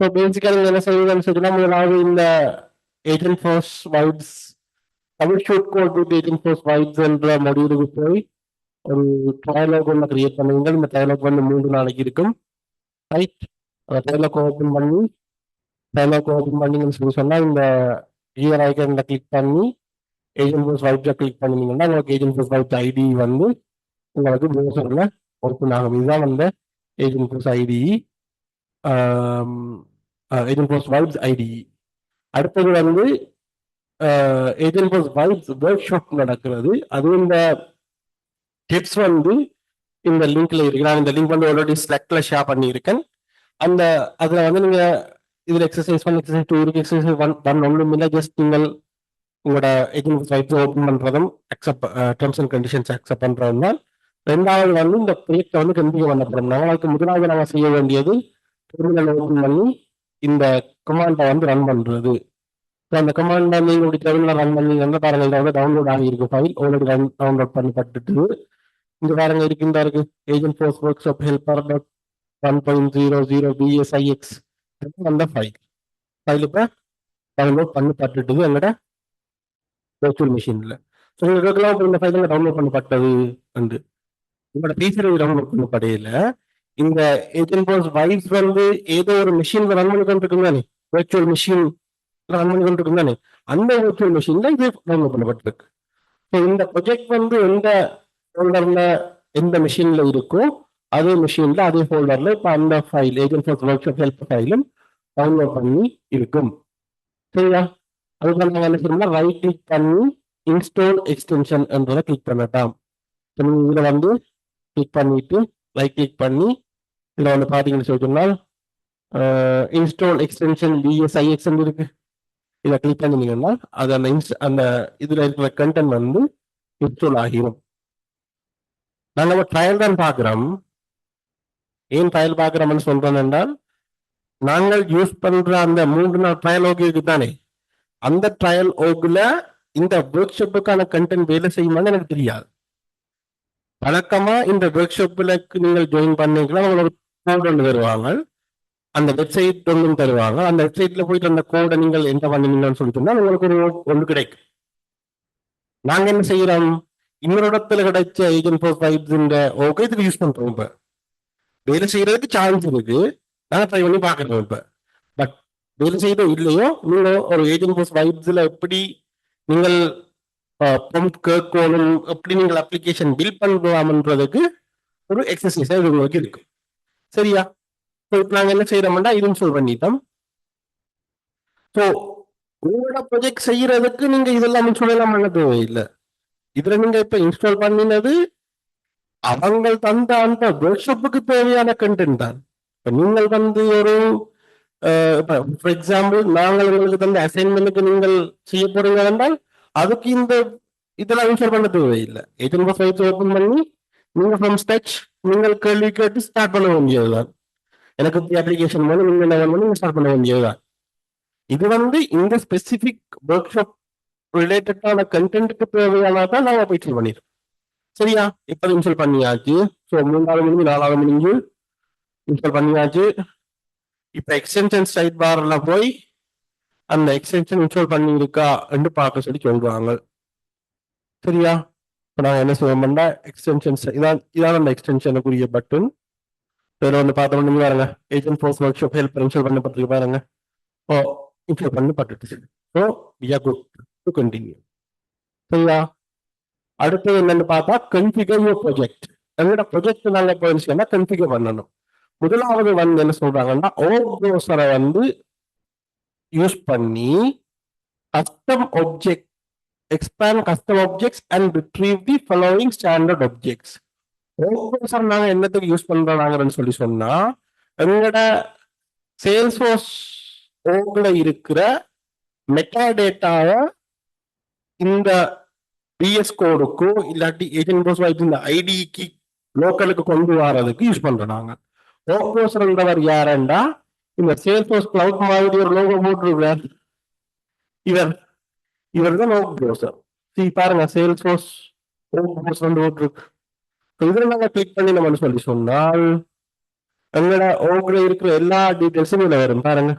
So basically என்ன செய்யுதுன்னு சொன்னா முதலாவது இந்த Agentforce vibes Tamil shoot code with Agentforce vibes என்ற மொடியூலுக்கு போய் ஒரு ட்ரைலாக் ஒன்று கிரியேட் பண்ணுவீங்க. இந்த ட்ரைலாக் வந்து 3 நாளைக்கு இருக்கும். ரைட், ட்ரைலாக் ஓப்பன் பண்ணி பண்ணீங்கன்னு சொன்னா இந்த கியர் ஐக்கன்ல கிளிக் பண்ணி ஏஜென்ட் ஃபோர்ஸ் வைப்ஸை கிளிக் பண்ணீங்கன்னா உங்களுக்கு ஏஜென்ட் ஃபோர்ஸ் வைப்ஸ் ஐடி வந்து உங்களுக்கு ப்ரௌசர்ல ஓப்பன் ஆகும். இதுதான் வந்து Agentforce ID, Agentforce vibes ID. அடுத்தது வந்து Agentforce vibes workshop நடக்கிறது. அது இந்த டிப்ஸ் வந்து இந்த லிங்க்ல இருக்கு. நான் இந்த லிங்க் வந்து ஆல்ரெடி ஸ்லெக்ட்ல ஷேர் பண்ணியிருக்கேன். அந்த அதுல வந்து நீங்க இதுல எக்ஸசைஸ் 1 எக்ஸசைஸ் 2 இருக்கு. எக்ஸசைஸ் 1 ஒன்றும் இல்லை, ஜஸ்ட் நீங்கள் உங்களோட ஏஜென்ட் வைப்ஸ் ஓப்பன் பண்றதும் accept terms and conditions accept பண்றதும் தான். ரெண்டாவது வந்து இந்த ப்ராஜெக்ட் வந்து கண்டினியூ பண்ணப்படும். நம்மளுக்கு முதலாவது நம்ம செய்ய வேண்டியது டெர்மினல் ஓப்பன் பண்ணி இந்த கமாண்டை வந்து ரன் பண்றது. அந்த கமாண்டை நீங்க இப்படி டெர்மினல் ரன் பண்ணீங்கன்னா பாருங்க, இதை வந்து டவுன்லோட் ஆகியிருக்கு. ஃபைல் ஆல்ரெடி டவுன்லோட் பண்ணி பட்டுட்டு இங்க பாருங்க இருக்கு agent force work shop helper 1.00 BSIX அந்த ஃபைல் இப்ப டவுன்லோட் பண்ணி பட்டுட்டு எங்கட virtual மிஷின்ல. ஸோ உங்களுக்கு இந்த ஃபைல் டவுன்லோட் பண்ணப்பட்டது வந்து உங்களோட பேசுறது டவுன்லோட் பண்ணப்படையில இந்த ஏஜென்ட் ஃபோர்ஸ் வைப்ஸ் வந்து ஏதோ ஒரு மிஷின்ல ரன் பண்ணி கொண்டிருக்கும் தானே, virtual மிஷின் ரன் பண்ணி கொண்டிருக்கும் தானே, அந்த virtual மிஷின்ல இது டவுன்லோட் பண்ணப்பட்டிருக்கு. ஸோ இந்த ப்ரொஜெக்ட் வந்து எந்த ஃபோல்டர்ல எந்த மிஷின்ல இருக்கோ அதே மிஷின்ல அதே ஃபோல்டர்ல இப்ப அந்த file agent force workshop help ஃபைலும் டவுன்லோட் பண்ணி இருக்கும். சரியா? அதுக்கு நாங்கள் என்ன செய்யணும்னா ரைட் கிளிக் பண்ணி இன்ஸ்டால் எக்ஸ்டென்ஷன் என்றதை கிளிக் பண்ணட்டாம். இதுல வந்து கிளிக் பண்ணிட்டு ரைட் கிளிக் பண்ணி இதுல வந்து பாத்தீங்கன்னு சொன்னால் இன்ஸ்டால் எக்ஸ்டென்ஷன் BSIX இருக்கு. இதை கிளிக் பண்ணிங்கன்னா அது அந்த இதுல இருக்கிற கண்டென்ட் வந்து இன்ஸ்டால் ஆகிரும். நாங்கள் ட்ரையல் தான் பார்க்கிறோம். ஏன் ட்ரையல் பார்க்கிறோம்னு சொல்றோம் என்றால் நாங்கள் யூஸ் பண்ற அந்த 3 நாள் ட்ரையல் ஓகே தானே, அந்த ட்ரையல் ஓகுல இந்த ஒர்க் ஷாப்புக்கான கண்டென்ட் வேலை செய்யுமான்னு எனக்கு தெரியாது. வழக்கமா இந்த ஒர்க் ஷாப்ல நீங்கள் ஜாயின் பண்ணீங்கன்னா உங்களுக்கு கோட் ஒன்று தருவாங்க, அந்த வெப்சைட் ஒன்றும் தருவாங்க. அந்த வெப்சைட்ல போயிட்டு அந்த கோடை நீங்கள் என்ன பண்ணீங்கன்னு சொல்லிட்டுனா உங்களுக்கு ஒரு ஒன்று கிடைக்கும். நாங்க என்ன செய்யறோம், இன்னொரு இடத்துல கிடைச்ச ஏஜென்ட் ஃபோர்ஸ் வைப்ஸ் இந்த ஓகே இதுக்கு யூஸ் பண்றோம். இப்ப வேலை செய்யறதுக்கு சான்ஸ் இருக்கு, நாங்க ட்ரை பண்ணி பார்க்கறோம். இப்ப பட் வேலை செய்யறோம் இல்லையோ, நீங்க ஒரு ஏஜென்ட் ஃபோர்ஸ் வைப்ஸ்ல எப்படி நீங்கள் ப்ராம்ப்ட் கேட்கணும், எப்படி நீங்கள் அப்ளிகேஷன் பில்ட் பண்ணலாம்ன்றதுக்கு ஒரு எக்ஸசைஸ் இது உங்களுக்கு இருக்கு. சரியா? ஸோ இப்போ நாங்கள் என்ன செய்யறோம்னா இது இன்ஸ்டால் பண்ணிட்டோம். ஸோ உங்களோட ப்ரொஜெக்ட் செய்யறதுக்கு நீங்க இதெல்லாம் இன்ஸ்டால் பண்ண தேவையில்லை. இதுல நீங்க இப்ப இன்ஸ்டால் பண்ணினது அவங்க தந்த அந்த ஒர்க் ஷாப்புக்கு தேவையான கண்டென்ட் தான். இப்ப நீங்கள் வந்து ஒரு ஃபார் எக்ஸாம்பிள் நாங்கள் உங்களுக்கு தந்த அசைன்மெண்ட்டுக்கு நீங்கள் செய்ய போறீங்க என்றால் அதுக்கு இந்த இதெல்லாம் இன்ஸ்டால் பண்ண தேவையில்லை. ஏஜென்ட் ஃபோர்ஸ் வைப்ஸ் ஓப்பன் பண்ணி நீங்க ஃப்ரம் ஸ்டெச் நீங்கள் கேள்வி கேட்டு ஸ்டார்ட் பண்ண வேண்டியதுதான். எனக்கு அப்ளிகேஷன் மூலம் நீங்க என்ன பண்ணி ஸ்டார்ட் பண்ண வேண்டியதுதான். இது வந்து இந்த ஸ்பெசிபிக் ஒர்க் ஷாப் ரிலேட்டடான கண்டென்ட்டுக்கு தேவையானதான் நாங்கள் போய் இன்ஸ்டால் பண்ணிடுறோம். சரியா? இப்ப இன்ஸ்டால் பண்ணியாச்சு. ஸோ 3வது முடிஞ்சு 4வது முடிஞ்சு இன்ஸ்டால் பண்ணியாச்சு. இப்ப எக்ஸ்டென்ஷன் சைட் பார்ல போய் அந்த எக்ஸ்டென்ஷன் இன்ஸ்டால் பண்ணியிருக்கா என்று பார்க்க சொல்லி சொல்றாங்க. சரியா? இப்போ நாங்கள் என்ன செய்வோம்னா எக்ஸ்டென்ஷன்ஸ் இதான் அந்த எக்ஸ்டென்ஷனுக்குரிய பட்டன். இதில் வந்து பார்த்தோம்னா பாருங்க agent force workshop help install பண்ணப்பட்டிருக்கு பாருங்க. ஓ இன்ஸ்டால் பண்ணப்பட்டுட்டு. So we are good to continue. சரியா? அடுத்தது என்னன்னு பார்த்தா கன்ஃபிகர் யுவர் ப்ராஜெக்ட். எங்களோட ப்ராஜெக்ட் நாங்கள் போயிருச்சுன்னா கன்ஃபிகர் பண்ணணும். முதலாவது வந்து என்ன சொல்றாங்கன்னா ஓப் ப்ரௌசரை வந்து யூஸ் பண்ணி custom object expand custom objects and retrieve the following standard objects. ஓப் ப்ரௌசர் நாங்கள் என்னத்துக்கு யூஸ் பண்றாங்கன்னு சொல்லி சொன்னா எங்களோட சேல்ஸ்ஃபோர்ஸ் ஓப்ல இருக்கிற மெட்டா டேட்டாவை இந்த பிஎஸ் கோடுக்கோ இல்லாட்டி ஏஜென்ட் ஃபோர்ஸ் வைப்ஸ் இந்த ஐடிக்கு லோக்கலுக்கு கொண்டு வரதுக்கு யூஸ் பண்றாங்க. ஓப் ப்ரௌசர்ன்றவர் யாருண்டா இந்த சேல்ஸ்ஃபோர்ஸ் கிளவுட் மாதிரி ஒரு லோகோ போட்டுருக்கார். இவர் தான் ஓப் ப்ரௌசர். பாருங்க சேல்ஸ்ஃபோர்ஸ் ஓப் ப்ரௌசர் போட்டுருக்கு. இதுல நாங்க கிளிக் பண்ணி நம்ம சொல்லி சொன்னால் எங்களோட ஓகுல இருக்கிற எல்லா டீட்டெயில்ஸும் இதுல வரும் பாருங்க.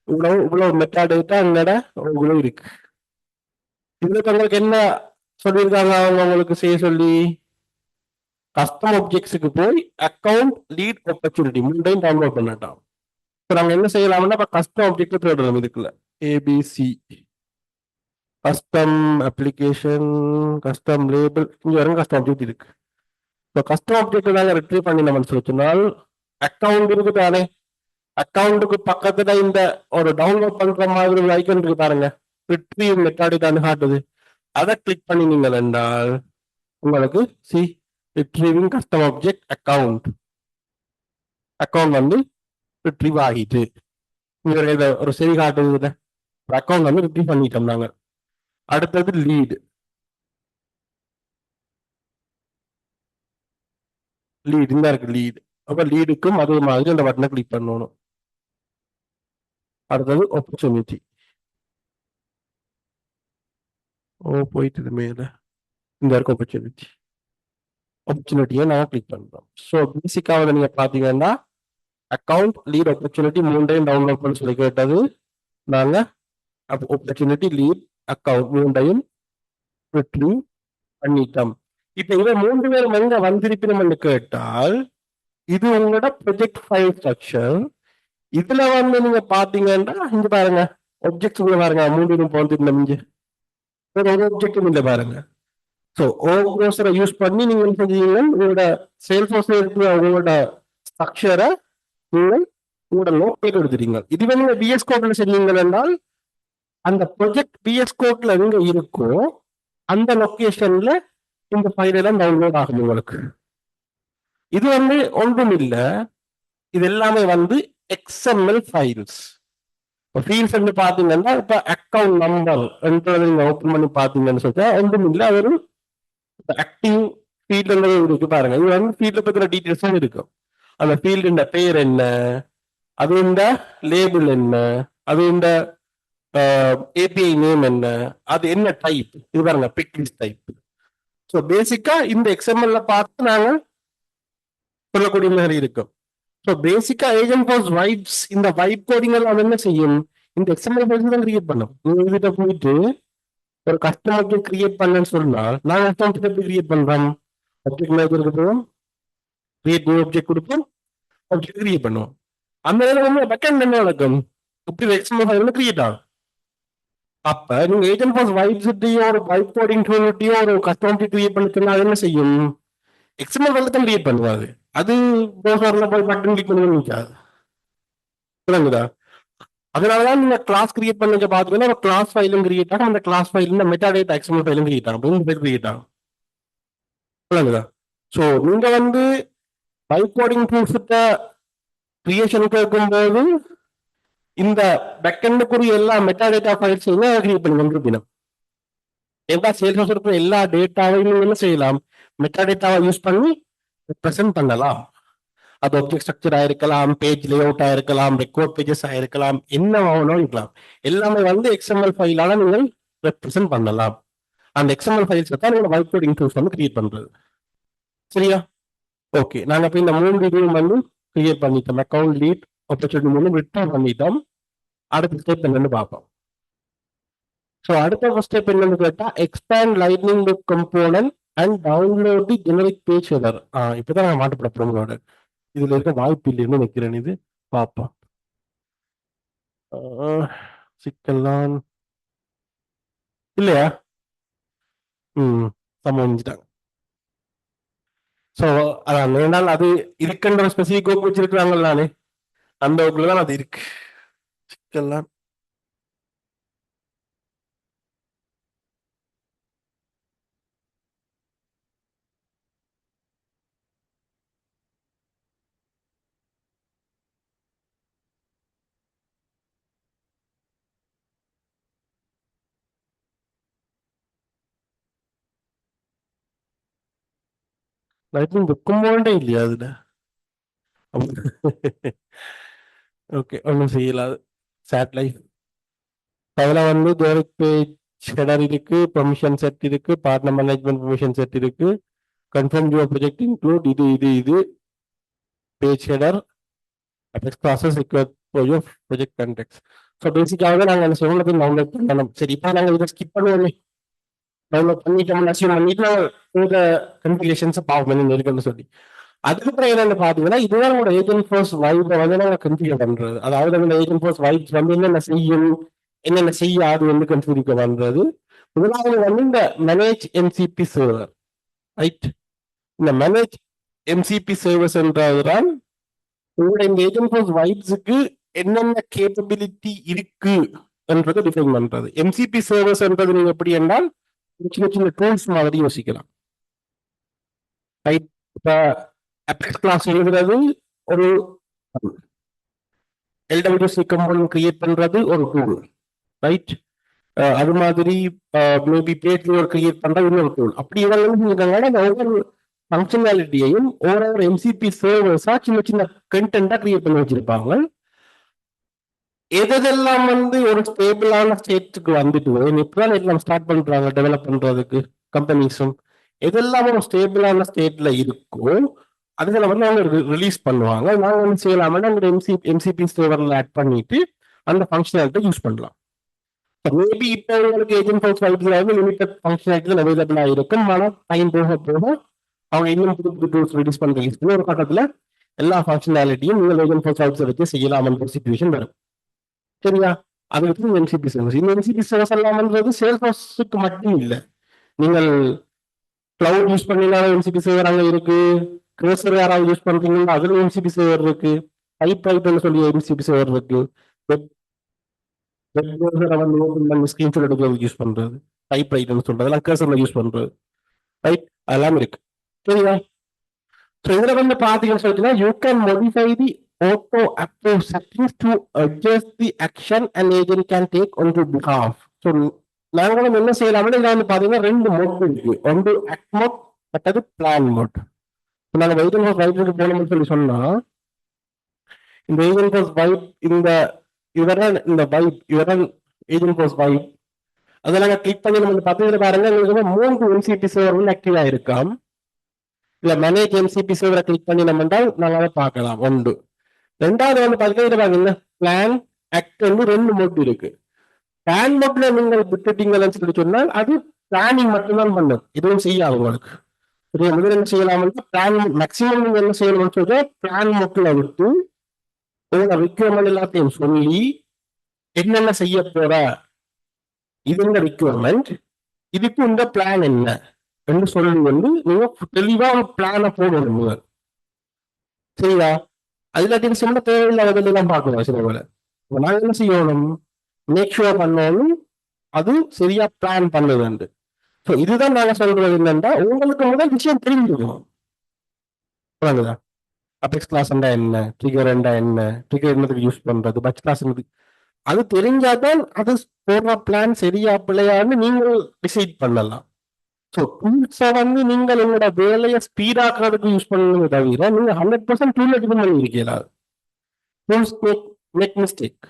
இவ்வளவு மெட்டா டேட்டா எங்களோட ஓகுல இருக்கு. இதுல இப்ப உங்களுக்கு என்ன சொல்லியிருக்காங்க அவங்க உங்களுக்கு செய்ய சொல்லி? கஸ்டம் ஆப்ஜெக்ட்ஸுக்கு போய் அக்கவுண்ட் லீட் ஆப்பர்ச்சுனிட்டி மூண்டையும் டவுன்லோட் பண்ணட்டான். இப்போ நாங்க என்ன செய்யலாம்னா இப்ப கஸ்டம் ஆப்ஜெக்ட் தேடுறோம். இதுக்குள்ள ABC custom application custom label இங்க வரும் கஸ்டம் ஆப்ஜெக்ட் இருக்கு. இப்போ கஸ்டம் ஆப்ஜெக்ட் நாங்க ரிட்ரீவ் பண்ணி நம்ம சொன்னால் அக்கவுண்ட் இருக்கு தானே. அக்கவுண்ட்டுக்கு பக்கத்துல இந்த ஒரு டவுன்லோட் பண்ற மாதிரி ஒரு ஐக்கன் இருக்கு பாருங்க. ரிட்ரீவ் மெத்தட் காட்டுது. அதை கிளிக் பண்ணினீங்கள் என்றால் உங்களுக்கு C retrieving custom object account வந்து ரிட்ரீவ் ஆகிட்டு இங்க ஒரு சரி காட்டுது. அக்கவுண்ட் வந்து ரிட்ரீவ் பண்ணிட்டோம் நாங்க. அடுத்தது லீடு இந்த இருக்கு லீடு. அப்ப லீடுக்கும் அதே மாதிரி அந்த பட்டனை கிளிக் பண்ணணும். அடுத்தது ஆப்பர்ச்சுனிட்டி. போயிட்டு மேல இந்த இருக்கு ஆப்பர்ச்சுனிட்டியை நாங்க கிளிக் பண்றோம். ஸோ பேசிக்காக நீங்க பாத்தீங்கன்னா அக்கவுண்ட் லீட் ஆப்பர்ச்சுனிட்டி மூண்டையும் டவுன்லோட் பண்ணி சொல்லி கேட்டது. நாங்க ஆப்பர்ச்சுனிட்டி லீட் அக்கவுண்ட் மூண்டையும் ரிட்ரீவ் பண்ணிட்டோம். இப்ப இவன் 3 பேரும் எங்க வந்திருப்பினோம்னு கேட்டால் இது உங்களோட ப்ரொஜெக்ட் ஃபைல் ஸ்ட்ரக்சர். இதுல வந்து நீங்க பாத்தீங்கன்னா இங்க பாருங்க ஆப்ஜெக்ட்ஸ் உள்ள பாருங்க 3 பேரும் போந்துருந்தோம். இங்க ஒரு ஆப்ஜெக்டும் இல்லை பாருங்க. ஸோ ப்ரௌசரை யூஸ் பண்ணி நீங்க என்ன செஞ்சீங்க உங்களோட சேல்ஸ்ஃபோர்ஸ்ல இருக்கிற உங்களோட ஸ்ட்ரக்சரை நீங்கள் உங்களோட லோக்கேட் எடுத்துட்டீங்க. இதுவே நீங்க பிஎஸ் கோட்ல செஞ்சீங்க என்றால் அந்த ப்ரொஜெக்ட் பிஎஸ் கோட்ல எங்க இருக்கோ அந்த லொகேஷன்ல இந்த ஃபைல் எல்லாம் டவுன்லோட் ஆகும் உங்களுக்கு. இது வந்து ஒன்றும் இல்லை. இது எல்லாமே வந்து XML ஃபைல்ஸ். ஃபீல்ட்ஸ் வந்து பாத்தீங்கன்னா இப்ப அக்கௌண்ட் நம்பர் நீங்க ஓப்பன் பண்ணி பாத்தீங்கன்னு சொல்லிட்டு ஒன்றும் இல்லை. அது ஒரு ஆக்டிவ் ஃபீல்டு இருக்கு பாருங்க. இது வந்து ஃபீல்ட பத்தின டீட்டெயில்ஸும் இருக்கும். அந்த ஃபீல்டு பேர் என்ன, அது இந்த லேபிள் என்ன, அது இந்த ஏபிஐ நேம் என்ன, அது என்ன டைப், இது பாருங்க பிக் லிஸ்ட் டைப். ஸோ பேசிக்கா இந்த XML பார்த்து நாங்க சொல்லக்கூடிய மாதிரி இருக்கும். ஸோ பேசிக்கா ஏஜென்ட் ஃபோர்ஸ் வைப்ஸ் இந்த வைப் கோடிங் எல்லாம் என்ன செய்யும், இந்த XML ஃபைல்ஸ் தான் கிரியேட் பண்ணும். நீங்க கிட்ட போயிட்டு ஒரு கஸ்டமருக்கு கிரியேட் பண்ணேன்னு சொன்னால் நாங்க கஸ்டமர் எப்படி கிரியேட் பண்றோம், ஆப்ஜெக்ட் மேஜர் கொடுப்போம், கிரியேட் நியூ ஆப்ஜெக்ட் கொடுப்போம், ஆப்ஜெக்ட் கிரியேட் பண்ணுவோம். அந்த நேரம் வந்து பேக்கெண்ட் என்ன நடக்கும், இப்படி XML ஃபைல் கிரியேட் ஆகும். அப்ப நீங்க ஏஜென்ட் ஃபோர்ஸ் வைப்ஸ்டையோ ஒரு வைப் கோடிங் டூல்ட்டையோ ஒரு கஸ்டமருக்கு கிரியேட் பண்ண சொன்னா அது என்ன செய்யும், XML ஃபைல் தான் கிரியேட் பண்ணுவாது. அது ப்ரௌசர்ல போய் பட்டன் கிளிக் பண்ணி நிற்காது. புரியுதா? அதனாலதான் நீங்க கிளாஸ் கிரியேட் பண்ணி பாத்தீங்கன்னா ஒரு கிளாஸ் ஃபைலும் கிரியேட் ஆகும். அந்த class file metadata XML ஃபைலும் கிரியேட் ஆகும். ரெண்டு பேர் கிரியேட் ஆகும். புரியுதா? ஸோ நீங்க வந்து வைப் கோடிங் டூல்ஸ் கிரியேஷனுக்கு இருக்கும்போது இந்த பேக்கெண்டுக்குரிய எல்லா மெட்டா டேட்டா ஃபைல்ஸையுமே கிரியேட் பண்ணி கொண்டிருப்பினோம். எல்லா சேல்ஸ் இருக்கிற எல்லா டேட்டாவையும் என்ன செய்யலாம், மெட்டா டேட்டாவை யூஸ் பண்ணி ப்ரெசென்ட் பண்ணலாம். அது ஆப்ஜெக்ட் ஸ்ட்ரக்சர் ஆயிருக்கலாம், பேஜ் லேஅவுட் ஆயிருக்கலாம், ரெக்கார்ட் பேஜஸ் ஆயிருக்கலாம், என்ன ஆகணும் இருக்கலாம். எல்லாமே வந்து XML ஃபைலால நீங்கள் ரெப்ரசென்ட் பண்ணலாம். அந்த XML ஃபைல்ஸ் தான் நீங்க வைப் கோடிங் டூல்ஸ் வந்து கிரியேட் பண்றது. சரியா? ஓகே, நாங்க இப்ப இந்த 3 இதையும் வந்து கிரியேட் பண்ணிட்டோம். அக்கௌண்ட் லீட் ஆப்பர்ச்சுனிட்டி 3 ரிட்டர்ன் பண்ணிட்டோம். அடுத்த ஸ்டெப் என்னன்னு பார்ப்போம். ஸோ அடுத்த ஸ்டெப் என்னன்னு கேட்டா expand lightning book component and download the generic page header. இப்பதான் நான் மாட்டப்பட ப்ரோமோட இதுல இருக்க வாய்ப்பு இல்லைன்னு நினைக்கிறேன். இது பார்ப்போம். சிக்கல்லாம் இல்லையா? சம்பவிச்சுட்டாங்க. ஸோ அதான் வேண்டாம், அது இருக்குன்ற ஸ்பெசிபிக் குரூப் வச்சிருக்கிறாங்க நானே, அந்த வகுப்புல தான் அது இருக்கு. சிக்கல்லாம் லைட்னிங் புக்கும் போண்டே இல்லையா அதுல? ஓகே, ஒன்றும் செய்யலாது. சேட் லைஃப் அதுல வந்து ஜெனரிக் பேஜ் ஹெடர் இருக்கு, பெர்மிஷன் செட் இருக்கு, பார்ட்னர் மேனேஜ்மெண்ட் பெர்மிஷன் செட் இருக்கு, கன்ஃபார்ம் யுவர் ப்ரொஜெக்ட் இன்க்ளூட் இது இது இது page header, apex classes, required for your project contacts. So பேசிக்காக நாங்கள் அந்த சொல்லுறது டவுன்லோட் பண்ணணும். சரி, இப்போ நாங்கள் இதை ஸ்கிப் பண்ணுவோமே, டவுன்லோட் பண்ணிட்டோம்னு அசியூம் பண்ணிட்டு இந்த கன்ஃபிகரேஷன்ஸை பார்க்கணும் இருக்குன்னு சொல்லி. அதுக்கப்புறம் என்னென்னு பார்த்தீங்கன்னா, இதுதான் உங்களோட ஏஜென்ட் ஃபோர்ஸ் வைப்பை வந்து நாங்கள் கன்ஃபிகர் பண்றது. அதாவது அந்த ஏஜென்ட் ஃபோர்ஸ் வைப்ஸ் வந்து என்னென்ன செய்யும், என்னென்ன செய்யாது வந்து கன்ஃபிகர் பண்றது. முதலாவது வந்து இந்த மேனேஜ் எம்சிபி சர்வர், ரைட்? இந்த மேனேஜ் எம்சிபி சர்வர்ஸ் என்றதுதான் உங்களோட இந்த ஏஜென்ட் ஃபோர்ஸ் வைப்ஸுக்கு என்னென்ன கேப்பபிலிட்டி இருக்கு என்றதை டிஃபைன் பண்றது. எம்சிபி சர்வர்ஸ் என்றது நீங்க எப்படி என்றால் சின்ன சின்ன டூல்ஸ் மாதிரி யோசிக்கலாம், ரைட்? இப்ப அபெக்ஸ் கிளாஸ் எழுதுறது ஒரு எல்டபிள்யூசி கம்போனன்ட் கிரியேட் பண்றது ஒரு டூல், ரைட்? அது மாதிரி மேபி பேஜ் கிரியேட் பண்றது இன்னொரு டூல். அப்படி இவங்க ஒவ்வொரு ஃபங்க்ஷனாலிட்டியையும் ஒவ்வொரு எம்சிபி சர்வர்ஸா சின்ன சின்ன கண்டென்ட்டா கிரியேட் பண்ணி வச்சிருப்பாங்க. எதெல்லாம் வந்து ஒரு ஸ்டேபிளான ஸ்டேட்டுக்கு வந்துட்டு இப்பதான் எல்லாம் ஸ்டார்ட் பண்றாங்க டெவலப் பண்றதுக்கு கம்பெனிஸும். எதெல்லாம் ஒரு ஸ்டேபிளான ஸ்டேட்ல இருக்கோ அதுல வந்து அவங்க ரிலீஸ் பண்ணுவாங்க. நாங்க என்ன செய்யலாம்னா அந்த எம்சிபி சர்வர்ல ஆட் பண்ணிட்டு அந்த ஃபங்க்ஷனாலிட்டி யூஸ் பண்ணலாம். மேபி இப்போ உங்களுக்கு ஏஜென்ட் ஃபோர்ஸ் வைப்ஸ்ல வந்து லிமிடெட் ஃபங்க்ஷனாலிட்டிகள் அவைலபிளா இருக்கும். ஆனால் டைம் போக போக அவங்க இன்னும் புது புது டூல்ஸ் ரிலீஸ் பண்ற ஒரு கட்டத்துல எல்லா ஃபங்க்ஷனாலிட்டியும் நீங்கள் ஏஜென்ட் ஃபோர்ஸ் வைப்ஸை வச்சு செய்யலாம்ன்ற சிச்சுவேஷன் வரும். சரியா? அது வந்து எம்சிபி சர்வீஸ். இந்த எம்சிபி சர்வீஸ் எல்லாம் பண்றது சேல்ஸ்ஃபோர்ஸுக்கு மட்டும் இல்லை. நீங்கள் கிளவுட் யூஸ் பண்ணினாலும் எம்சிபி சர்வர் அங்க இருக்கு. கிரேசர் யாராவது யூஸ் பண்றீங்கன்னா அதுல எம்சிபி சர்வர் இருக்கு. பைப்னு சொல்லி எம்சிபி சர்வர் இருக்கு. ஸ்கிரீன்ஷாட் எடுக்கிறது யூஸ் பண்றது டைப் ரைட்னு சொல்றது, அதெல்லாம் கர்சர்ல யூஸ் பண்றது, ரைட்? அதெல்லாம் இருக்கு. சரியா? ஸோ இதுல வந்து பாத்தீங்கன்னு சொல்லிட்டுனா you can modify the auto approve settings to adjust the action an agent can take on your behalf. So நாங்களும் என்ன செய்யலாம்னா இதுல வந்து பாத்தீங்கன்னா ரெண்டு மோட் இருக்கு. ஒன்று ஆக்ட் மோட், மற்றது பிளான் மோட். நாங்கள் ஏஜென்ட் ஃபோர்ஸ் வைப்க்கு போனோம்னு சொல்லி சொன்னா இந்த ஏஜென்ட் ஃபோர்ஸ் வைப் இந்த வைப் இவரன் ஏஜென்ட் ஃபோர்ஸ் வைப் அதை நாங்கள் கிளிக் பண்ணி நம்ம பார்த்தீங்கன்னா பாருங்க உங்களுக்கு 3 எம்சிபி சர்வர் வந்து ஆக்டிவா இருக்காம். இல்ல மேனேஜ் எம்சிபி சர்வரை கிளிக் பண்ணி நம்ம நாங்கள் அதை பார்க்கலாம். ஒன்று. ரெண்டாவது வந்து பார்த்தீங்கன்னா பிளான் ஆக்ட் வந்து 2 மோட் இருக்கு. பிளான் மோட்ல நீங்கள் விட்டுட்டீங்கன்னு சொல்லி சொன்னால் அது பிளானிங் மட்டும்தான் பண்ணும், எதுவும் செய்யாது உங்களுக்கு. முதல்ல என்ன செய்யலாம், பிளான் மேக்சிமம் நீங்க என்ன செய்யணும்னு சொல்ற பிளான் மோட்ல விட்டு உங்களோட ரிக்வயர்மெண்ட் எல்லாத்தையும் சொல்லி என்னென்ன செய்ய போற, இது இந்த ரிக்வயர்மெண்ட், இதுக்கு இந்த பிளான் என்ன என்று சொல்லி வந்து நீங்க தெளிவா பிளான போடணும் முதல். சரியா? அதுல சின்ன தேவையில்லாதெல்லாம் பார்க்கணும். சில வேலை நாங்க என்ன செய்யணும், மேக் ஷுவர் பண்ணணும் அது சரியா பிளான் பண்ணுது. ஸோ இதுதான் நாங்க சொல்றது என்னன்னா உங்களுக்கு முதல் விஷயம் தெரிஞ்சுக்கணும். புரியுதா? அபெக்ஸ் கிளாஸ் என்ன, ட்ரிகர் என்ன, ட்ரிகர் என்னதுக்கு யூஸ் பண்றது, பட்ச் கிளாஸ் அது தெரிஞ்சாதான் அது போடுற பிளான் சரியா பிள்ளையான்னு நீங்கள் டிசைட் பண்ணலாம். ஸோ டூல்ஸை வந்து நீங்கள் உங்களோட வேலையை ஸ்பீடாக்குறதுக்கு யூஸ் பண்ணணுமே தவிர நீங்க 100% டூல் டிபெண்ட் பண்ணி இருக்கீங்களா? டூல்ஸ் மேக் மிஸ்டேக்,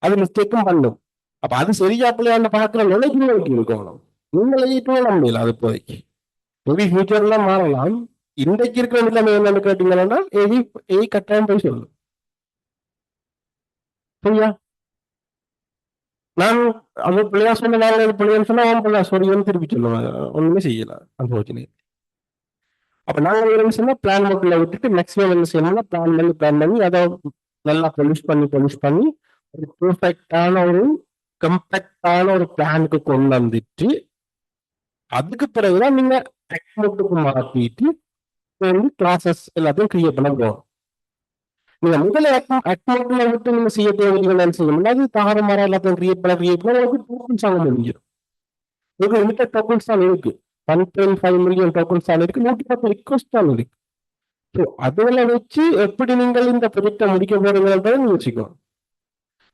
அது மிஸ்டேக்கும் பண்ணும். அப்ப அது சரியா பிள்ளையான்னு பார்க்குற நிலைக்கு இருக்கணும். நீங்களே பண்ண முடியல அது இப்போதைக்கு. மேபி ஃபியூச்சர்ல மாறலாம். இன்றைக்கு இருக்கிற நிலைமை என்னன்னு கேட்டீங்கன்னா கட்டாயம் போய் சொல்லு. சரியா? நான் அது பிள்ளையா சொன்ன பிள்ளைன்னு சொன்னா அவன் பிள்ளை சொல்லின்னு திருப்பி சொல்லுவாங்க, ஒண்ணுமே செய்யல அன்பார்ச்சுனேட்லி. அப்ப நாங்க சொன்னா பிளான் மோட்ல விட்டுட்டு மேக்ஸிமம் என்ன செய்யணும்னா பிளான் பண்ணி அதை நல்லா பொலிஷ் பண்ணி ஒரு பெர்ஃபெக்டான ஒரு கம்பேக்டான ஒரு பிளானுக்கு கொண்டு வந்துட்டு அதுக்கு பிறகுதான் நீங்க ஆக்ட் மோட்டுக்கு மாற்றிட்டு வந்து கிளாஸஸ் எல்லாத்தையும் கிரியேட் பண்ண போகும். நீங்க முதல்ல ஆக்ட் மோட்ல விட்டு நீங்க செய்ய தேவையில்லைன்னு செய்யணும். அது தாரமாரா எல்லாத்தையும் கிரியேட் பண்ண உங்களுக்கு டோக்கன்ஸ் ஆக முடிஞ்சிடும். உங்களுக்கு லிமிட்டட் டோக்கன்ஸ் தான் இருக்கு. 1.5 மில்லியன் டோக்கன்ஸ் தான் இருக்கு. 110 ரிக்வஸ்ட் தான் இருக்கு. ஸோ அதெல்லாம் வச்சு எப்படி நீங்கள் இந்த ப்ரொஜெக்டை முடிக்க போறீங்கன்றதை நீங்க வச்சுக்கணும்.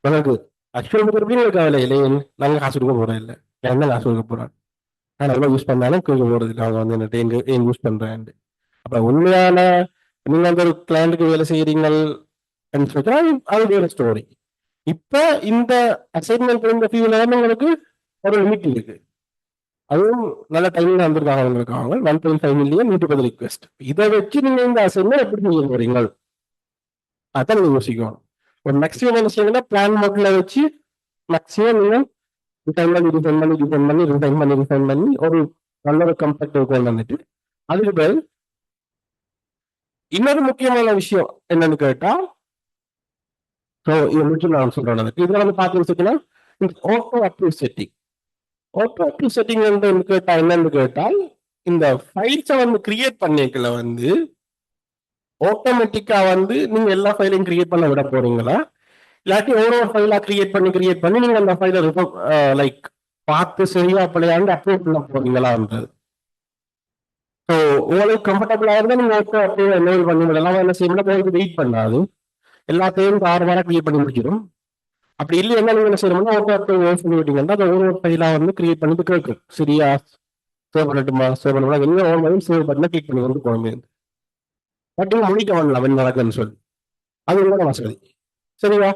எனக்கு ஆக்சுவல் உங்களுக்கு கவலை இல்லை, நாங்க காசு கொடுக்க போறோம் இல்லை, என்ன காசு கொடுக்க போறோம், நான் எவ்வளவு யூஸ் பண்ணாலும் கொடுக்க போறது இல்லை. அவங்க வந்து என்ன ஏன் யூஸ் பண்றேன். அப்ப உண்மையான நீங்க அந்த ஒரு கிளையண்ட்டுக்கு வேலை செய்யறீங்கள் அது வேற ஸ்டோரி. இப்ப இந்த அசைன்மெண்ட் இந்த ஃபீல்ட்ல வந்து உங்களுக்கு ஒரு லிமிட் இருக்கு. அதுவும் நல்ல டைம்ல வந்திருக்காங்க உங்களுக்கு. 1.5 மில்லியன் 110 ரிக்வெஸ்ட். இதை வச்சு நீங்க இந்த அசைன்மெண்ட் எப்படி செய்ய போறீங்க அதான் நீங்க யோசிக்கணும். ஒரு மேக்ஸிமம் என்ன செய்யணும்னா பிளான் மோட்ல வச்சு மேக்ஸிமம் நீங்க ரிஃபைன் பண்ணி ஒரு நல்ல ஒரு கம்பேக்டிவ் கொண்டு வந்துட்டு அதுக்கு பிறகு இன்னொரு முக்கியமான விஷயம் என்னன்னு கேட்டா, ஸோ இதை முடிச்சு நான் சொல்றேன். இதுல வந்து பாத்தீங்கன்னா இந்த auto approve setting. Auto approve setting வந்து கேட்டா என்னன்னு கேட்டால், இந்த ஃபைல்ஸை வந்து கிரியேட் பண்ணிக்கல வந்து ஆட்டோமேட்டிக்கா வந்து நீங்க எல்லா ஃபைலையும் கிரியேட் பண்ண விட போறீங்களா, இல்லாட்டி ஒரு ஃபைலா கிரியேட் பண்ணி நீங்க அந்த ஃபைலை லைக் பார்த்து சரியா பிள்ளையாண்டு அப்ரூவ் பண்ண போறீங்களான்றது. ஸோ உங்களுக்கு கம்ஃபர்டபுளா இருந்தா நீங்க ஆட்டோ அப்ரூவ் எனேபிள் பண்ணி விடலாம். என்ன செய்யணும்னா உங்களுக்கு வெயிட் பண்ணாது, எல்லாத்தையும் 6 வாரம் கிரியேட் பண்ணி முடிச்சிடும். அப்படி இல்லை என்ன நீங்க என்ன செய்யணும்னா ஆட்டோ அப்ரூவ் பண்ணி விட்டீங்கன்னா அந்த ஒரு ஃபைலா வந்து கிரியேட் பண்ணிட்டு கேட்கும், சரியா சேவ் பண்ணட்டுமா சேவ் பண்ணணுமா எங்க ஓன் சேவ் பண்ணா கிளிக் பண்ணி வந்து போகணும். பட் நீங்க முடிக்க பண்ணலாம் என்ன நடக்குதுன்னு சொல்லி, அது உங்களோட வசதி. சரியா,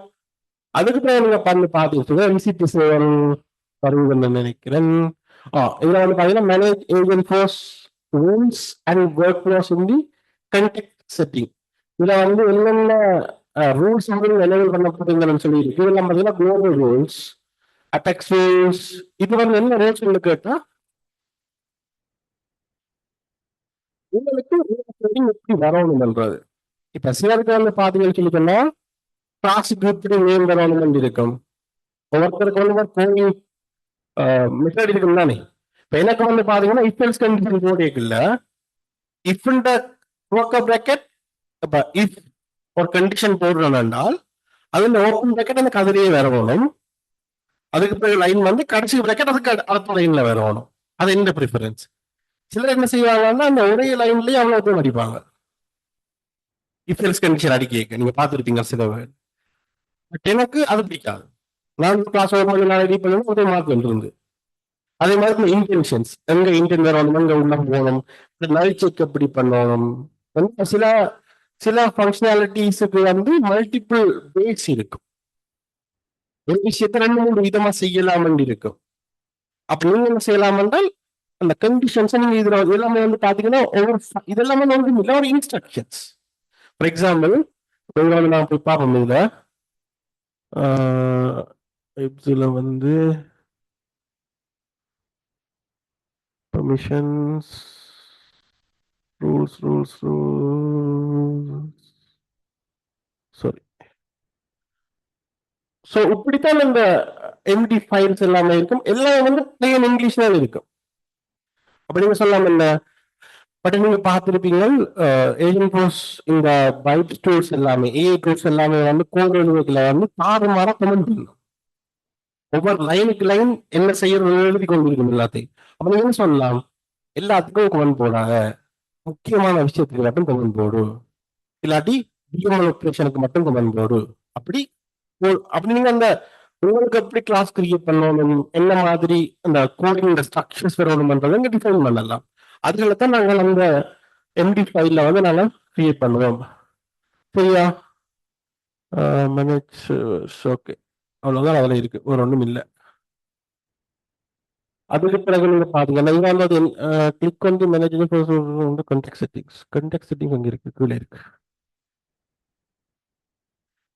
அதுக்கு பிறகு நீங்க பண்ணி பார்த்துட்டு எம்சிபி சேவல் வருவதுன்னு நினைக்கிறேன். இதுல வந்து பாத்தீங்கன்னா manage Agentforce rules and workflows in the contact setting. இதுல வந்து என்னென்ன ரூல்ஸ் வந்து எனேபிள் பண்ண போறீங்கன்னு சொல்லி இருக்கு. இதெல்லாம் பாத்தீங்கன்னா குளோபல் ரூல்ஸ், அபெக்ஸ் ரூல்ஸ். இது வந்து என்ன ரூல்ஸ் கேட்டா உங்களுக்கு எப்படி வரணும்ன்றது. இப்ப சிலருக்கு வந்து பாத்தீங்கன்னு சொல்லி சொன்னா ப்ராசிக்யூட்டரி நேம் வரணும் இருக்கும், ஒவ்வொருத்தருக்கு வந்து ஒரு கோயில் மெத்தட் இருக்கும் தானே. இப்ப எனக்கு வந்து பாத்தீங்கன்னா இஃப் எல்ஸ் கண்டிஷன் போடல, இஃப் இந்த பிராக்கெட் இப்ப இஃப் ஒரு கண்டிஷன் போடுறோம் என்றால் அதுல ஓப்பன் பிராக்கெட் எனக்கு அதிலேயே வரணும், அதுக்கு பிறகு லைன் வந்து கடைசி பிராக்கெட் அதுக்கு அடுத்த லைன்ல வரணும். அது என்ன ப்ரிஃபரன்ஸ். சிலர் என்ன செய்வாங்கன்னா அந்த ஒரே லைன்லயே அவ்வளவு பேர் அடிப்பாங்க இஃப் எல்ஸ் கண்டிஷன் அடிக்க, நீங்க பார்த்துருப்பீங்க சில பேர். பட் எனக்கு அது பிடிக்காது. நான் கிளாஸ் ஓப்பன் ரெடி பண்ணணும் ஒரே மார்க் இருந்து. அதே மாதிரி இன்டென்ஷன்ஸ் எங்க இன்டென்ட் வரணும், எங்க உள்ள போகணும், நல் செக் எப்படி பண்ணணும். சில சில ஃபங்க்ஷனாலிட்டிஸுக்கு வந்து மல்டிபிள் பேஸ் இருக்கும், ஒரு விஷயத்த 2-3 விதமா செய்யலாம் இருக்கும். அப்ப நீங்க என்ன செய்யலாம் என்றால் அந்த கண்டிஷன்ஸ் நீங்க இதுல எல்லாமே வந்து பாத்தீங்கன்னா ஒவ்வொரு இதெல்லாமே வந்து இல்லை ஒரு இன்ஸ்ட்ரக்ஷன்ஸ். ஃபார் எக்ஸாம்பிள் நான் போய் பார்ப்போம் இதுல வந்து permissions rules sorry. ஸோ இப்படித்தான் இந்த எம்டி ஃபைல்ஸ் எல்லாமே இருக்கும், எல்லாம் வந்து பிளெயின் இங்கிலீஷ்ல இருக்கும். அப்ப நீங்க சொல்லலாம் என்ன, பட் நீங்க பார்த்துருப்பீங்க ஏஜென்ட் ஃபோர்ஸ் இந்த பைட் டூல்ஸ் எல்லாமே ஏஐ டூல்ஸ் எல்லாமே வந்து கோட் எழுதுவதில் வந்து தாறுமாறா கமெண்ட் பண்ணும், ஒவ்வொரு லைனுக்கு லைன் என்ன செய்யறது எழுதி கொண்டிருக்கும் எல்லாத்தையும். அப்ப நீங்க என்ன சொல்லலாம், எல்லாத்துக்கும் கமெண்ட் போடாத, முக்கியமான விஷயத்துக்கு மட்டும் கமெண்ட் போடு, இல்லாட்டி டிஎம்எல் ஆப்ரேஷனுக்கு மட்டும் கமெண்ட் போடு. அப்படி அப்படி நீங்க அந்த உங்களுக்கு எப்படி கிளாஸ் கிரியேட் பண்ணணும், என்ன மாதிரி அந்த கோடிங் ஸ்ட்ரக்சர்ஸ் வரணும்ன்றதை இங்க டிஃபைன் பண்ணலாம். அதுல தான் நாங்கள் அந்த எம்டி ஃபைல்ல வந்து நாங்கள் கிரியேட் பண்ணுவோம். சரியா, மேனேஜ் ஓகே, அவ்வளவுதான் அதுல இருக்கு, ஒரு ஒன்றும் இல்லை. அதுக்கு பிறகு நீங்க பாத்தீங்கன்னா இங்க வந்து கிளிக் வந்து manage contact settings. Contact settings அங்க இருக்கு, கீழே இருக்கு.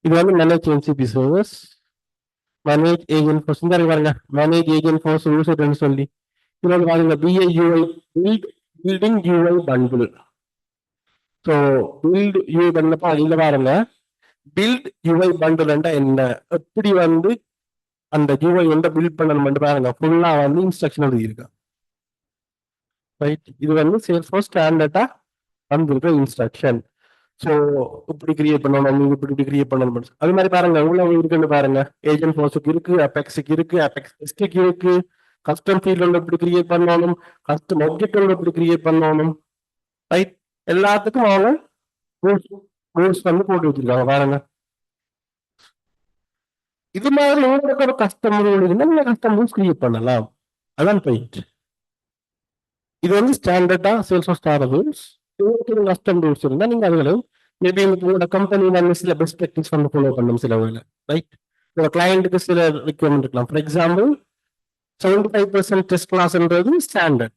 இது வந்து manage NCP servers, manage Agentforce. இந்த பாருங்க மேனேஜ் ஏஜென்ட் ஃபோர்ஸ் ரூல்ஸ் சொல்லி இது வந்து பாருங்க BIUI building UI bundle. So build UI பண்ணப்ப இதுல பாருங்க பில்ட் யூஐ பண்டில் என்ன, எப்படி வந்து அந்த யூஐ வந்து பில்ட் பண்ணணும் பாருங்க, ஃபுல்லா வந்து இன்ஸ்ட்ரக்ஷன் எழுதியிருக்கு. ரைட், இது வந்து சேல்ஸ்ஃபோர்ஸ் ஸ்டாண்டர்டா வந்திருக்க இன்ஸ்ட்ரக்ஷன். ஸோ இப்படி கிரியேட் பண்ணணும், இப்படி கிரியேட் பண்ணணும். அது மாதிரி பாருங்க உள்ள இருக்குன்னு பாருங்க, ஏஜென்ட் ஃபோர்ஸுக்கு இருக்கு, அபெக்ஸுக்கு இருக்கு, அபெக்ஸ் டெஸ்ட்டுக்கு இருக்கு, கஸ்டம் ஃபீல்ட் ஒன்று எப்படி கிரியேட் பண்ணணும், கஸ்டம் ஆப்ஜெக்ட் ஒன்று எப்படி கிரியேட் பண்ணணும். ரைட், எல்லாத்துக்கும் அவங்க ரூல்ஸ் வந்து போட்டு வச்சிருக்காங்க பாருங்க. இது மாதிரி உங்களுக்கு ஒரு கஸ்டம் ரூல் இருந்தால் நீங்க கஸ்டம் ரூல்ஸ் கிரியேட் பண்ணலாம். அதான் பாயிண்ட். இது வந்து ஸ்டாண்டர்டா சேல்ஸ் ஸ்டார் ரூல்ஸ். உங்களுக்கு கஸ்டம் ரூல்ஸ் இருந்தால் நீங்க அதுல மேபி உங்களோட கம்பெனி வந்து சில பெஸ்ட் ப்ராக்டிஸ் வந்து ஃபாலோ பண்ணணும் சில வேலை. ரைட், உங்க கிளையண்ட்டுக்கு சில ரிக்வயர்மெண்ட் இருக்கலாம். ஃபார் எக்ஸாம்பிள் 75% டெஸ்ட் கிளாஸ்ன்றது ஸ்டாண்டர்ட்,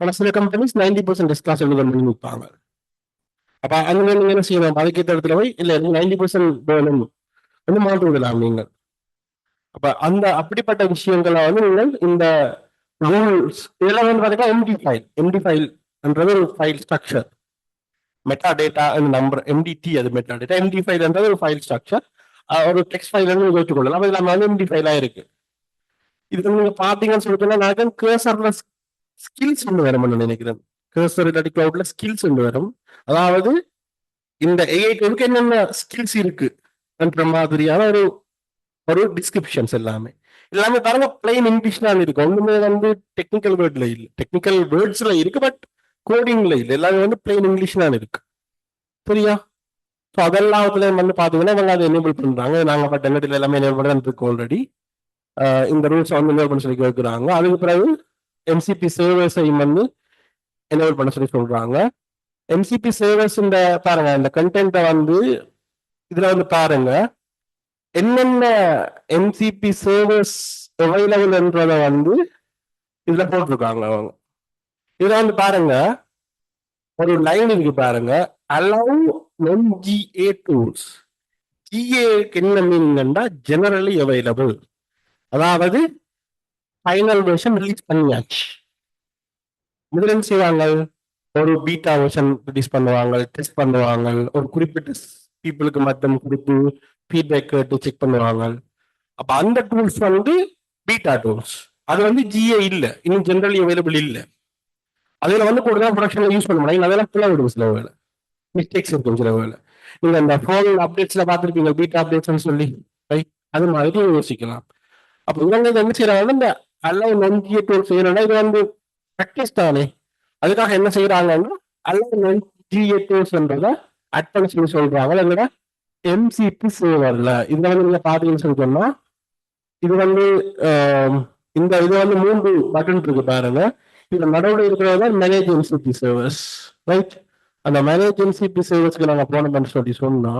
ஆனால் சில கம்பெனிஸ் 90% டெஸ்ட் கிளாஸ் எழுத பண்ணி வைப்பாங்க. அப்ப அங்க நீங்க என்ன செய்யணும், அதுக்கேற்ற இடத்துல போய் இல்ல 90% வேணும் வந்து மாற்றி விடலாம் நீங்கள். அப்ப அந்த அப்படிப்பட்ட விஷயங்களை வந்து நீங்கள் இந்த ரூல்ஸ் இதெல்லாம் வந்து பாத்தீங்கன்னா எம்டி ஃபைல்ன்றது ஒரு file structure. Meta data number MTT, அது மெட்டா டேட்டா. எம்டி ஃபைல்ன்றது ஒரு ஃபைல் ஸ்ட்ரக்சர். ஒரு டெக்ஸ்ட் ஃபைல் வச்சுக்கொள்ளலாம். அப்ப இதுல வந்து எம்டி ஃபைலா இருக்கு. இது நீங்க பாத்தீங்கன்னு சொல்லிட்டு நான் கேர்சர்ல ஸ்கில்ஸ் ஒன்று வரும்னு நினைக்கிறேன். கேர்சர் இல்லாட்டி கிளவுட்ல ஸ்கில்ஸ் ஒன்று வரும். அதாவது இந்த ஏஐ டூலுக்கு என்னென்ன ஸ்கில்ஸ் இருக்கு என்ற மாதிரியான ஒரு ஒரு டிஸ்கிரிப்ஷன்ஸ் எல்லாமே எல்லாமே பாருங்க பிளைன் இங்கிலீஷ்ல இருக்கு. ஒண்ணுமே வந்து டெக்னிக்கல் வேர்ட்ல இல்லை. டெக்னிக்கல் வேர்ட்ஸ்ல இருக்கு, பட் கோடிங்ல இல்லை. எல்லாமே வந்து பிளைன் இங்கிலீஷ்ல இருக்கு. சரியா? ஸோ அதெல்லாம் வந்து பாத்தீங்கன்னா இவங்க அதை எனேபிள் பண்றாங்க. நாங்க பட் எங்கிட்ட எல்லாமே எனேபிள் தான் இருக்கு ஆல்ரெடி. இந்த ரூல்ஸ் வந்து எனேபிள் பண்ண சொல்லி கேட்குறாங்க. அதுக்கு பிறகு எம்சிபி சர்வர்ஸையும் வந்து எனேபிள் பண்ண சொல்லி சொல்றாங்க. எம்சிபி சர்வர்ஸ் இந்த பாருங்க, இந்த கண்டென்ட்டை வந்து இதுல வந்து பாருங்க என்னென்ன எம்சிபி சர்வர்ஸ் அவைலபிள்ன்றத வந்து இதுல போட்டிருக்காங்க அவங்க. இதுல வந்து பாருங்க ஒரு லைன் இருக்கு பாருங்க, அலவ் non GA டூல்ஸ். ஜிஏக்கு என்ன மீனிங்னா ஜெனரலி அவைலபிள், அதாவது ஃபைனல் வெர்ஷன் ரிலீஸ் பண்ணியாச்சு. முதல்ல என்ன செய்வாங்க, ஒரு பீட்டா வெர்ஷன் ரிலீஸ் பண்ணுவாங்க, டெஸ்ட் பண்ணுவாங்க, ஒரு குறிப்பிட்ட பீப்புளுக்கு மட்டும் கொடுத்து ஃபீட்பேக் கேட்டு செக் பண்ணுவாங்க. அப்ப அந்த டூல்ஸ் வந்து பீட்டா டூல்ஸ். அது வந்து ஜிஏ இல்ல, இன்னும் ஜெனரலி அவைலபிள் இல்ல. அதுல வந்து கூடுதல் ப்ரொடக்ஷன்ல யூஸ் பண்ண முடியும். அதெல்லாம் ஃபுல்லா விடும் சில வேலை, மிஸ்டேக்ஸ் இருக்கும் சில வேலை. நீங்க அந்த ஃபோன் அப்டேட்ஸ்ல பாத்துருப்பீங்க பீட்டா அப்டேட்ஸ் சொல்லி, ரைட்? அது மாதிரி யோசிக்கலாம். அப்ப இவங்க என்ன செய்யறாங்க, இந்த அல்ல நொஞ்சிய டூல் செய்யணும்னா இது வந்து ப்ராக்டிஸ் தானே. அதுக்காக என்ன செய்யறாங்கன்னா அல்ல நொஞ்சிய டூல்ஸ்ன்றத அட் பண்ண சொல்லி சொல்றாங்க. இல்லைன்னா எம்சிபி சேவர்ல இதுல வந்து நீங்க பாத்தீங்கன்னு சொல்லி சொன்னா இது வந்து இந்த இது வந்து 3 பட்டன் இருக்கு பாருங்க. இதுல நடுவில் இருக்கிறது மேனேஜ் எம்சிபி சர்வர்ஸ், ரைட்? அந்த மேனேஜ் எம்சிபி சர்வர்ஸ்க்கு நாங்க போனோம்னு சொல்லி சொன்னா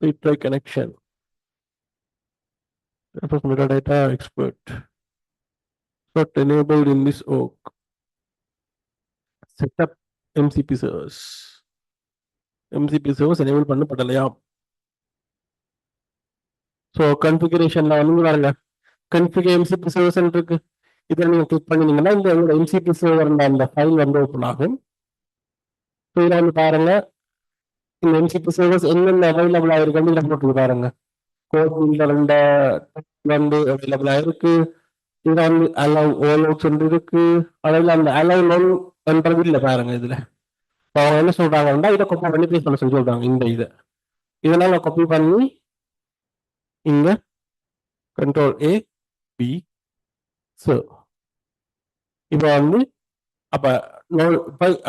try connection metadata expert not enabled in this org. Setup MCP servers. MCP servers enable பண்ணப்படலையா? ஸோ கன்ஃபிகரேஷன்ல வந்து பாருங்க, கன்ஃபிகர் எம்சிபி சர்வர்ஸ் இருக்கு. இதில் நீங்க கிளிக் பண்ணினீங்கன்னா இந்த உங்களோட எம்சிபி சர்வர் அந்த ஃபைல் வந்து ஓப்பன் ஆகும். ஸோ இதில் வந்து பாருங்க இந்த எம்சிபி சர்வர்ஸ் என்னென்ன அவைலபிள் ஆயிருக்குன்னு இதில் போட்டு பாருங்க. கோட் இந்த வந்து அவைலபிள் ஆயிருக்கு. இதுல வந்து அலவ் ஓலோட்ஸ் வந்து இருக்கு. அதில் அந்த அலவ் நோன் பண்றது இல்லை பாருங்க இதுல. அவங்க என்ன சொல்றாங்கன்னா இதை காப்பி பண்ணி பேஸ்ட் பண்ண சொல்லி சொல்றாங்க. இந்த இதெல்லாம் நான் காப்பி பண்ணி இங்க கண்ட்ரோல் ஏ பி ஸோ இப்போ வந்து அப்ப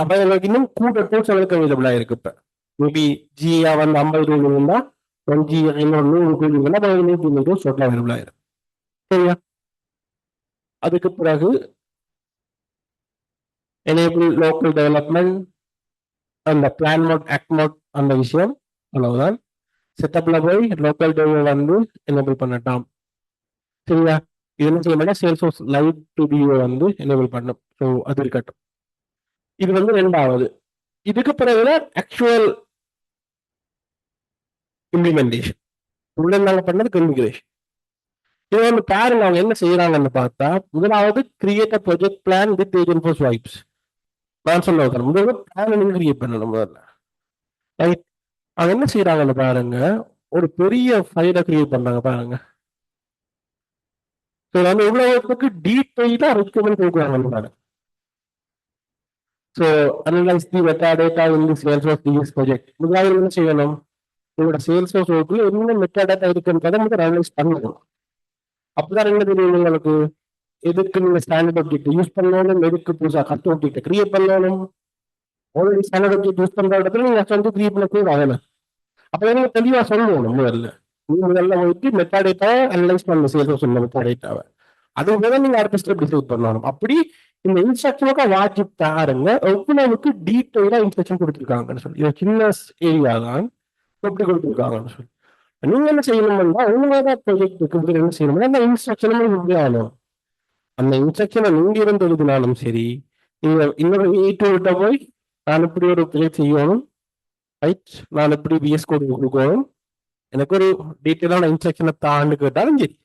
அப்ப எங்களுக்கு இன்னும் கூட டூல்ஸ் எங்களுக்கு அவைலபிளா இருக்கு. இப்ப மேபி ஜியா வந்து 50 ரூல் இருந்தா 1 இன்னொரு 100 ரூல் இருந்தா 100 டூல்ஸ் டோட்டல் அவைலபிளா இருக்கு. சரியா? அதுக்கு பிறகு எனேபிள் லோக்கல் டெவலப்மெண்ட், அந்த பிளான் மோட் ஆக்ட் மோட் அந்த விஷயம் அவ்வளவுதான். செட்டப்ல போய் லோக்கல் டெவ் வந்து எனேபிள் பண்ணட்டாம். சரியா? இது என்ன செய்ய மாட்டா சேல்ஸ் லைவ் டு வியூ வந்து எனேபிள் பண்ணும். ஸோ அது இருக்கட்டும். இது வந்து 2வது. இதுக்கு பிறகு ஆக்சுவல் இம்ப்ளிமெண்டேஷன். உள்ள நாங்க பண்ணது கன்ஃபிகரேஷன். இது வந்து பாருங்க அவங்க என்ன செய்யறாங்கன்னு பார்த்தா, முதலாவது create a project plan with Agentforce vibes. நான் சொல்ல வைக்கிறேன், முதல்ல பிளான் நீங்க கிரியேட் பண்ணணும் முதல்ல, ரைட்? அவங்க என்ன செய்யறாங்கன்னு பாருங்க, ஒரு பெரிய ஃபைலை கிரியேட் பண்றாங்க பாருங்க. வந்து உலகத்துக்கு டீட்டெயிலா ரெக்கமெண்ட் கொடுக்குறாங்க பாருங்க. ஸோ அனலைஸ் தி மெட்டாடேட்டா இன் தி சேல்ஸ்ஃபோர்ஸ் ப்ராஜெக்ட். முதலாவது என்ன செய்யணும், உங்களோட சேல்ஸ்ஃபோர்ஸ் ஒர்க்குள்ள என்ன மெட்டாடேட்டா இருக்குன்றதை முதல்ல அனலைஸ் பண்ணணும். அப்பதான் என்ன தெரியும் உங்களுக்கு, எதுக்கு நீங்க ஸ்டாண்டர்ட் ஆப்ஜெக்ட் யூஸ் பண்ணணும், எதுக்கு புதுசா கஸ்டம் ஆப்ஜெக்ட் கிரியேட் பண்ணணும். ஆல்ரெடி ஸ்டாண்டர்ட் ஆப்ஜெக்ட் யூஸ் பண்ற இடத்துல நீங்க வந்து கிரியேட் பண்ண கூட ஆகணும். அப்ப நீங்க தெளிவா சொல்லணும் முதல்ல. நீங்க முதல்ல போயிட்டு மெட்டாடேட்டா அனலைஸ் பண்ணணும், சேல்ஸ்ஃபோர்ஸ் மெட்டாடேட்டாவை. அது முதல்ல நீங்க அடுத்த ஸ்டெப் டிசைட் பண்ணணும். அப்படி இந்த இன்ஸ்ட்ரக்ஷனுக்கு வாட்சி பாருங்க எவ்வளவுக்கு டீட்டெயிலா இன்ஸ்ட்ரக்ஷன் கொடுத்துருக்காங்கன்னு சொல்லி. இது சின்ன ஏரியா தான் எப்படி கொடுத்துருக்காங்கன்னு சொல்லி. நீங்க என்ன செய்யணும்னா உங்களோட ப்ராஜெக்ட் என்ன செய்யணும்னா அந்த இன்ஸ்ட்ரக்ஷனும் ஆகணும். அந்த இன்ஸ்ட்ரக்ஷனை நீங்க இருந்து எழுதினாலும் சரி, நீங்க இன்னொரு விட்ட போய் நான் இப்படி ஒரு ப்ராஜெக்ட் செய்யணும், ரைட். நான் எப்படி பிஎஸ் கோடு கொடுக்கணும், எனக்கு ஒரு டீட்டெயிலான இன்ஸ்ட்ரக்ஷனை தான்னு கேட்டாலும் சரி.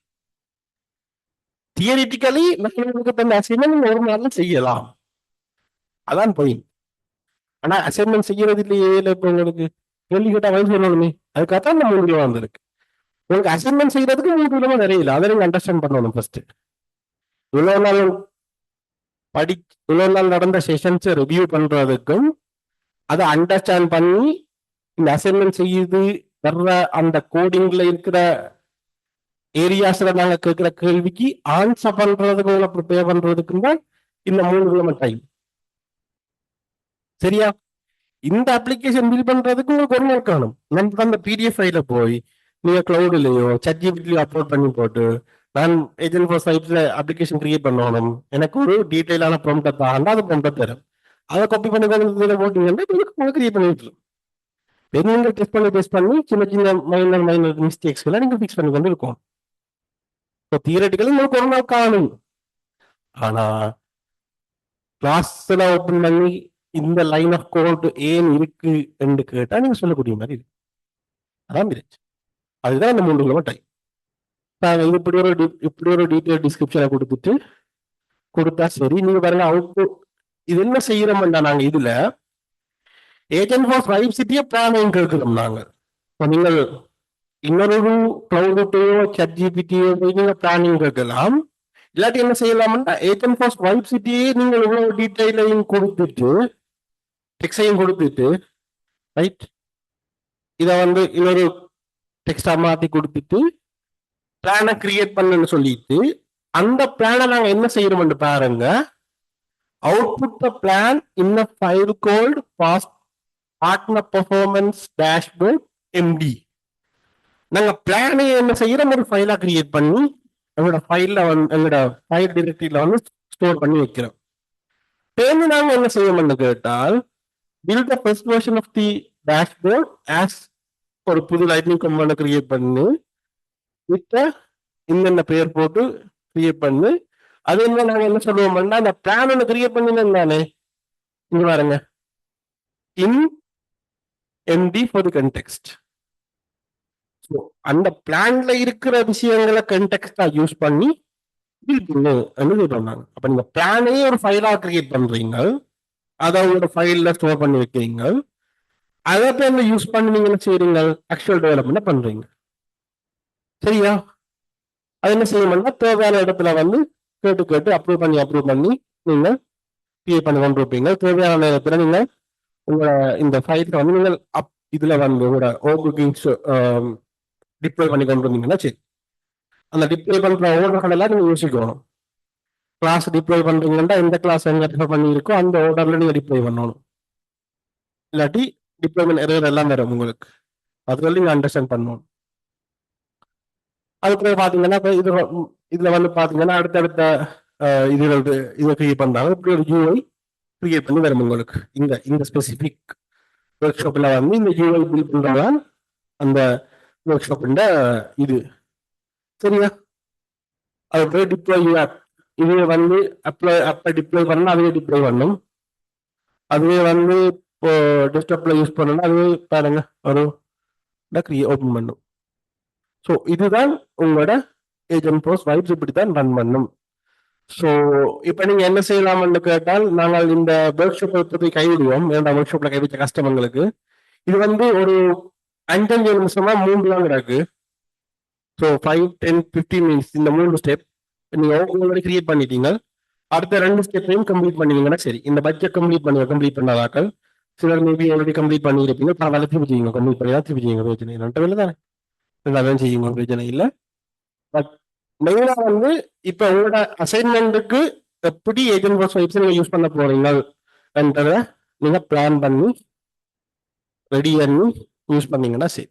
தியரிட்டிக்கலி உங்களுக்கு தந்த அசைன்மெண்ட் ஒரு நாள்ல செய்யலாம், அதான் பாயிண்ட். ஆனா அசைன்மெண்ட் செய்யறது இல்லையே, இப்ப உங்களுக்கு கேள்வி கேட்டா வயசு சொல்லணுமே, அதுக்காகத்தான் இந்த 3 கிலோ வந்திருக்கு. உங்களுக்கு அசைன்மெண்ட் செய்யறதுக்கு 3 கிலோ நிறைய இல்லை, அதை நீங்க அண்டர்ஸ்டாண்ட் பண்ணணும் ஃபர்ஸ்ட். இவ்வளவு நாள் இவ்வளவு நாள் நடந்த செஷன்ஸ் ரிவ்யூ பண்றதுக்கும் அதை அண்டர்ஸ்டாண்ட் பண்ணி இந்த அசைன்மெண்ட் செய்யுது வர்ற அந்த கோடிங்ல இருக்கிற ஏரியாஸ்ல நாங்க கேட்கிற கேள்விக்கு ஆன்சர் பண்றதுக்கு உங்களை ப்ரிப்பேர் பண்றதுக்கு தான் இந்த 3 கிலோ டைம். சரியா? இந்த அப்ளிகேஷன் பில் பண்றதுக்கு உங்களுக்கு ஒரு நாள் காணும். நம்ம அந்த பிடிஎஃப் ஃபைல போய் நீங்க கிளவுட்லயோ ChatGPTலயோ அப்லோட் பண்ணி போட்டு, நான் ஏஜென்ட் ஃபார் சைட்ல அப்ளிகேஷன் கிரியேட் பண்ணணும், எனக்கு ஒரு டீடைலான ப்ராம்ப்ட் தாண்டா, அது ப்ராம்ப்ட் தரும், அதை காப்பி பண்ணி போட்டீங்கன்னா உங்களுக்கு கிரியேட் பண்ணிட்டு நீங்க டெஸ்ட் பண்ணி சின்ன சின்ன மைனர் மிஸ்டேக்ஸ்களை நீங்க ஃபிக்ஸ் பண்ணி கொண்டு இருக்கும். தியரட்டிக்கலி உங்களுக்கு ஒரு நாள் காணும். ஆனா கிளாஸ்ல ஓபன் பண்ணி இந்த லைன் ஆஃப் கோட் ஏன் இருக்கு என்று கேட்டா நீங்க சொல்லக்கூடிய மாதிரி இருக்கு. அதான் மிரேஜ். அதுதான் இந்த 3 கிலோ டைம். நாங்க இப்படி ஒரு டீட்டெயில் டிஸ்கிரிப்ஷனை கொடுத்தா சரி. நீங்க பாருங்க அவுட்புட் இது என்ன செய்யறோம்டா, நாங்க இதுல ஏஜென்ட் ஃபார் ஃபைவ் சிட்டியை பிளான் கேட்கிறோம். நாங்க நீங்கள் இன்னொரு கிளவுட்டையோ ChatGPTயோ போய் நீங்க பிளானிங் கேட்கலாம். இல்லாட்டி என்ன செய்யலாம்னா ஏஜென்ட் ஃபார் ஃபைவ் சிட்டியே நீங்கள் இவ்வளவு டீட்டெயிலையும் கொடுத்துட்டு டெக்ஸ்டையும் கொடுத்துட்டு, ரைட், இதை இன்னொரு டெக்ஸ்டா மாத்தி கொடுத்துட்டு பிளானை கிரியேட் பண்ணுன்னு சொல்லிட்டு அந்த பிளானை நாங்க என்ன செய்யறோம் பாருங்க. Output the plan in a file called partner performance dashboard MD. நாங்க பிளானை என்ன செய்யறோம், ஒரு ஃபைலா கிரியேட் பண்ணி எங்களோட ஃபைல்ல எங்களோட ஃபைல் டிரெக்டரியில ஸ்டோர் பண்ணி வைக்கிறோம். தேர்ந்து நாங்க என்ன செய்யணும்னு கேட்டால், build the first version of the dashboard as ஒரு புது லைட்னிங் கமாண்ட் கிரியேட் பண்ணி விட்ட இந்த பேர் போட்டு கிரியேட் பண்ணி, அது என்ன நாங்க என்ன சொல்லுவோம்னா, அந்த பிளான் ஒன்று கிரியேட் பண்ணினே இங்க பாருங்க, இன் MD for the context. அந்த பிளான்ல இருக்கிற விஷயங்களை கண்டெக்ஸ்டா யூஸ் பண்ணி சொல்றாங்க. அப்ப நீங்க பிளானையே ஒரு ஃபைலா கிரியேட் பண்றீங்க, அதை உங்களோட ஃபைல்ல ஸ்டோர் பண்ணி வைக்கிறீங்க, அதை போய் யூஸ் பண்ணி நீங்க என்ன செய்யறீங்க, ஆக்சுவல் டெவலப்மெண்ட் பண்றீங்க. சரியா? அது என்ன செய்யணும்னா தேவையான இடத்துல கேட்டு அப்ரூவ் பண்ணி நீங்க கிரியேட் பண்ணி கொண்டு இருப்பீங்க. தேவையான நேரத்துல நீங்க உங்களோட இந்த ஃபைல நீங்கள் இதுல உங்களோட ஓபுக்கிங்ஸ் டிப்ளாய் பண்ணி கொண்டு வந்தீங்கன்னா சரி. அந்த டிப்ளாய் பண்ற ஓர்டர்கள் எல்லாம் நீங்க யோசிக்கணும். கிளாஸ் டிப்ளாய் பண்றீங்கன்னா எந்த கிளாஸ் எங்க ரெஃபர் பண்ணியிருக்கோ அந்த ஆர்டர்ல நீங்க டிப்ளாய் பண்ணணும். இல்லாட்டி டிப்ளாய்மெண்ட் எரர் எல்லாம் வரும் உங்களுக்கு. அதுல நீங்க அண்டர்ஸ்டாண்ட் பண்ணணும். அதுக்கு பாத்தீங்கன்னா இதுல பாத்தீங்கன்னா அடுத்தடுத்த இதை கிரியேட் பண்றாங்க. இப்படி ஒரு யூஐ கிரியேட் பண்ணி வரும் உங்களுக்கு. இந்த ஸ்பெசிபிக் ஒர்க் ஷாப்ல இந்த யூஐ பில்ட் பண்றதான் அந்த ஒர்க் ஷாப் இது. சரியா? அது டிப்ளாய் இது அப்ப டிப்ளாய் பண்ணா அதுவே டிப்ளாய் பண்ணும். அதுவே இப்போ டெஸ்க்டாப்ல யூஸ் பண்ணணும், அதுவே பாருங்க ஒரு ஓபன் பண்ணும். ஸோ இதுதான் உங்களோட ஏஜென்ட் ஃபார் வைப்ஸ் இப்படித்தான் ரன் பண்ணும். ஸோ இப்போ நீங்க என்ன செய்யலாம்னு கேட்டால், நாங்கள் இந்த ஒர்க் ஷாப்பை கைவிடுவோம். ஏன்னா ஒர்க் ஷாப்ல கைவிட்ட கஸ்டமர்களுக்கு இது ஒரு 5 நிமிஷமா 3 தான் கிடக்கு. ஸோ 5, 10, 15 மினிட்ஸ் இந்த 3 ஸ்டெப் நீங்க ஆல்ரெடி கிரியேட் பண்ணிட்டீங்க. அடுத்த 2 ஸ்டெப்பையும் கம்ப்ளீட் பண்ணிங்கன்னா சரி. இந்த பட்ஜெட் கம்ப்ளீட் பண்ணாதாக்கள் சிலர் மேபி ஆல்ரெடி கம்ப்ளீட் பண்ணியிருப்பீங்க. பரவாயில்ல, திருப்பி செய்யுங்க. கம்ப்ளீட் பண்ணி தான் திருப்பி செய்யுங்க. பிரச்சனை இல்லை. 2 வேலை தானே, ரெண்டாவது செய்யுங்க, பிரச்சனை இல்லை. பட் மெயினா இப்ப உங்களோட அசைன்மெண்ட்டுக்கு எப்படி ஏஜென்ட் ஃபார் வைப்ஸ் நீங்க யூஸ் பண்ண போறீங்கன்றத நீங்க பிளான் பண்ணி ரெடி பண்ணி யூஸ் பண்ணீங்கன்னா சரி.